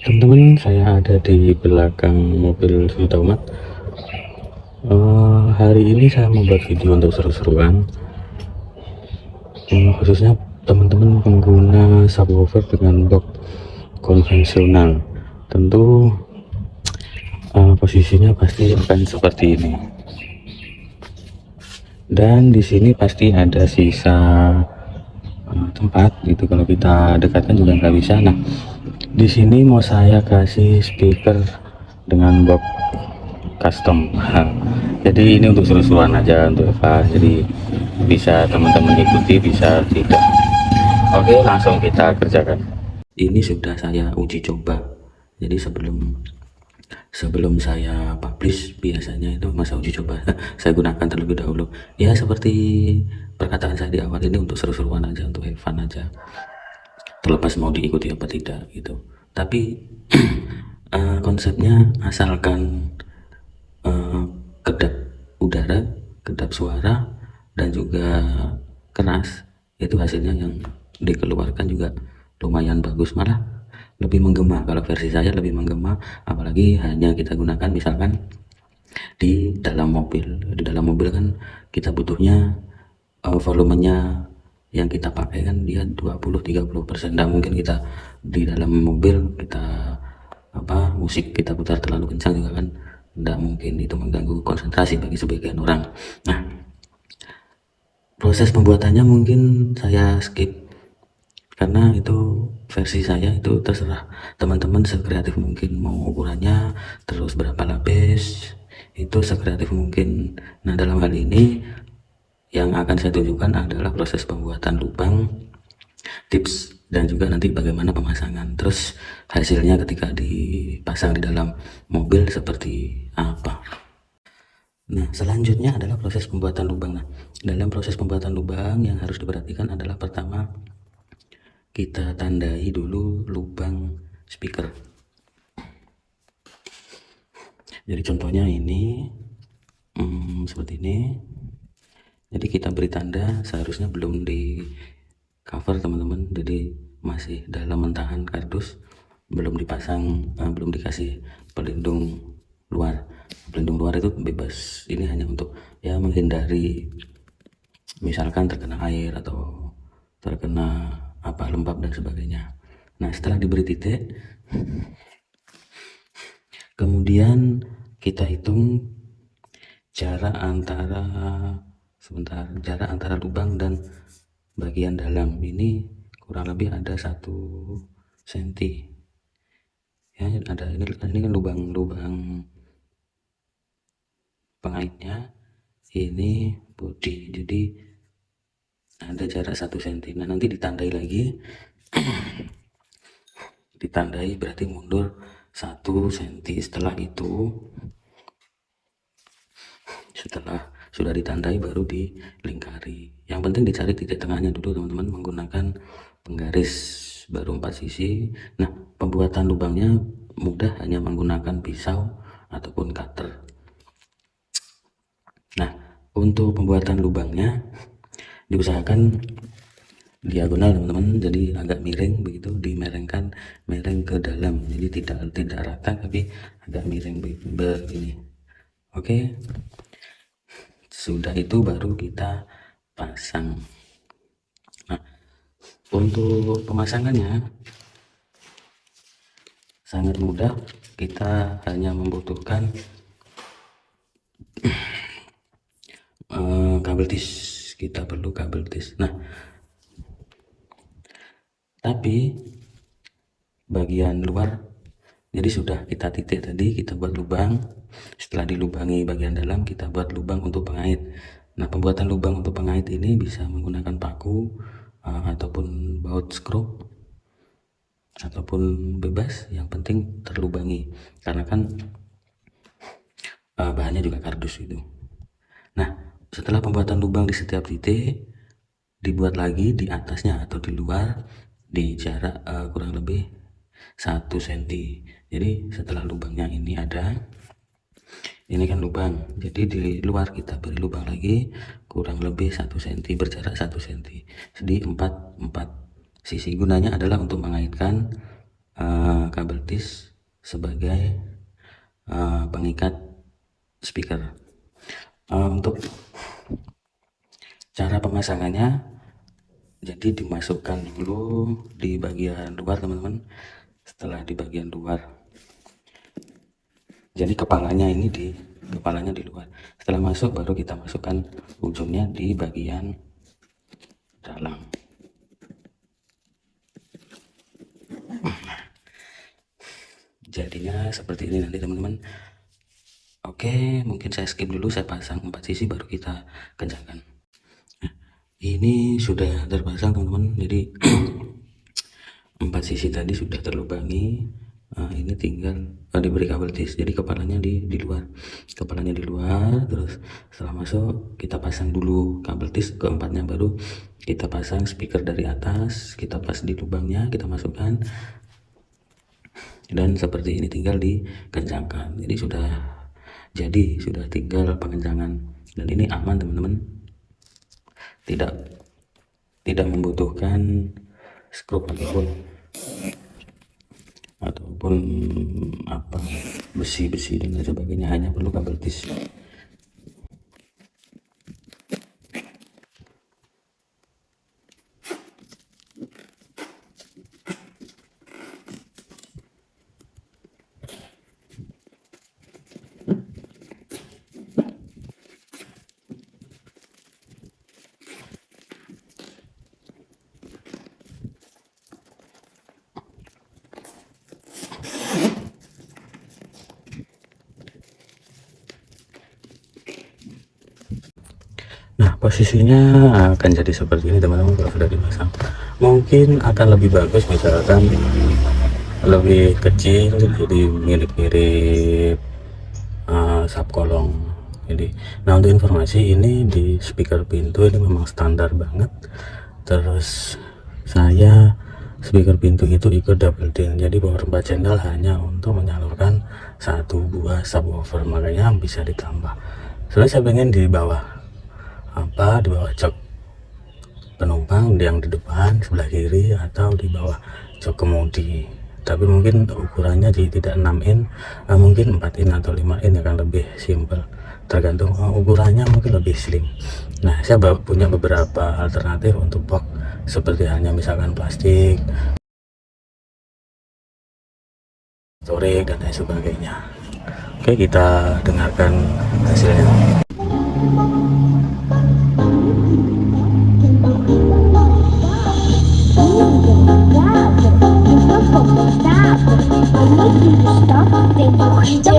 Teman-teman, saya ada di belakang mobil Tomat. Hari ini saya membuat video untuk seru-seruan, khususnya teman-teman pengguna subwoofer dengan box konvensional. Tentu posisinya pasti akan seperti ini. Dan di sini pasti ada sisa tempat gitu, kalau kita dekatkan juga nggak bisa. Nah, di sini mau saya kasih speaker dengan box custom. Jadi ini untuk seru-seruan aja untuk Eva, jadi bisa teman-teman ikuti, bisa tidak. Oke, langsung kita kerjakan. Ini sudah saya uji coba, jadi sebelum saya publish biasanya itu masa uji coba saya gunakan terlebih dahulu, ya seperti perkataan saya di awal, ini untuk seru-seruan aja, untuk have fun aja, terlepas mau diikuti apa tidak gitu. Tapi konsepnya asalkan kedap udara, kedap suara, dan juga keras, itu hasilnya yang dikeluarkan juga lumayan bagus, malah lebih menggema. Kalau versi saya lebih menggema, apalagi hanya kita gunakan misalkan di dalam mobil. Di dalam mobil kan kita butuhnya volumenya yang kita pakai kan dia 20-30%. Nah, mungkin kita di dalam mobil kita musik kita putar terlalu kencang juga kan tidak mungkin, itu mengganggu konsentrasi bagi sebagian orang. Nah, proses pembuatannya mungkin saya skip karena itu versi saya, itu terserah teman-teman sekreatif mungkin, mau ukurannya terus berapa lapis itu sekreatif mungkin. Nah, dalam hal ini yang akan saya tunjukkan adalah proses pembuatan lubang, tips, dan juga nanti bagaimana pemasangan, terus hasilnya ketika dipasang di dalam mobil seperti apa. Nah, selanjutnya adalah proses pembuatan lubang. Nah, dalam proses pembuatan lubang yang harus diperhatikan adalah pertama, kita tandai dulu lubang speaker. Jadi contohnya ini seperti ini. Jadi kita beri tanda, seharusnya belum di cover teman-teman, jadi masih dalam mentahan kardus, belum dipasang, belum dikasih pelindung luar. Pelindung luar itu bebas, ini hanya untuk ya menghindari misalkan terkena air atau terkena lembab dan sebagainya. Nah, setelah diberi titik, kemudian kita hitung jarak antara lubang dan bagian dalam ini kurang lebih ada 1 cm ya. Ada ini kan lubang pengaitnya, ini bodi, jadi ada jarak 1 cm. Nah, nanti ditandai lagi ditandai berarti mundur 1 cm. Setelah itu, setelah sudah ditandai baru dilingkari. Yang penting dicari titik tengahnya dulu teman-teman, menggunakan penggaris baru 4 sisi. Nah, pembuatan lubangnya mudah, hanya menggunakan pisau ataupun cutter. Nah, untuk pembuatan lubangnya diusahakan diagonal teman-teman, jadi agak miring begitu, mereng ke dalam, jadi tidak rata tapi agak miring begini. Oke, sudah itu baru kita pasang. Nah, untuk pemasangannya sangat mudah, kita hanya membutuhkan kabel tis, kita perlu kabel tis. Nah, tapi bagian luar, jadi sudah kita titik tadi, kita buat lubang. Setelah dilubangi bagian dalam, kita buat lubang untuk pengait. Nah, pembuatan lubang untuk pengait ini bisa menggunakan paku ataupun baut skru, ataupun bebas, yang penting terlubangi, karena kan bahannya juga kardus itu. Nah, setelah pembuatan lubang di setiap titik, dibuat lagi di atasnya atau di luar di jarak kurang lebih 1 cm. Jadi setelah lubangnya ini ada, ini kan lubang, jadi di luar kita beri lubang lagi kurang lebih 1 cm, berjarak 1 cm, jadi 4 sisi. Gunanya adalah untuk mengaitkan kabel tis sebagai pengikat speaker. Untuk cara pemasangannya, jadi dimasukkan dulu di bagian luar teman-teman. Setelah di bagian luar, jadi kepalanya di luar. Setelah masuk baru kita masukkan ujungnya di bagian dalam. Jadinya seperti ini nanti teman-teman. Oke, mungkin saya skip dulu, saya pasang 4 sisi baru kita kencangkan. Nah, ini sudah terpasang teman-teman, jadi 4 sisi tadi sudah terlubangi. Ini tinggal diberi kabel tis, jadi kepalanya di luar, terus setelah masuk kita pasang dulu kabel tis keempatnya, baru kita pasang speaker dari atas, kita pas di lubangnya, kita masukkan, dan seperti ini tinggal dikencangkan. Jadi sudah tinggal pengencangan, dan ini aman teman-teman, tidak membutuhkan skrup ataupun apa besi dan sebagainya, hanya perlu kabel tis. Nah, posisinya akan jadi seperti ini teman-teman. Kalau sudah dipasang mungkin akan lebih bagus, misalkan lebih kecil, jadi mirip-mirip subkolong. Jadi nah, untuk informasi, ini di speaker pintu ini memang standar banget. Terus saya speaker pintu itu ikut double din, jadi power 4 channel hanya untuk menyalurkan 1 buah subwoofer, makanya bisa ditambah. Soalnya saya pengen di bawah jok penumpang, yang di depan sebelah kiri, atau di bawah jok kemudi. Tapi mungkin ukurannya tidak 6 in, mungkin 4 in atau 5 in akan lebih simple, tergantung ukurannya, mungkin lebih slim. Nah, saya punya beberapa alternatif untuk box, seperti halnya misalkan plastik, storing, dan lain sebagainya. Oke, kita dengarkan hasilnya. I need you to stop thinking.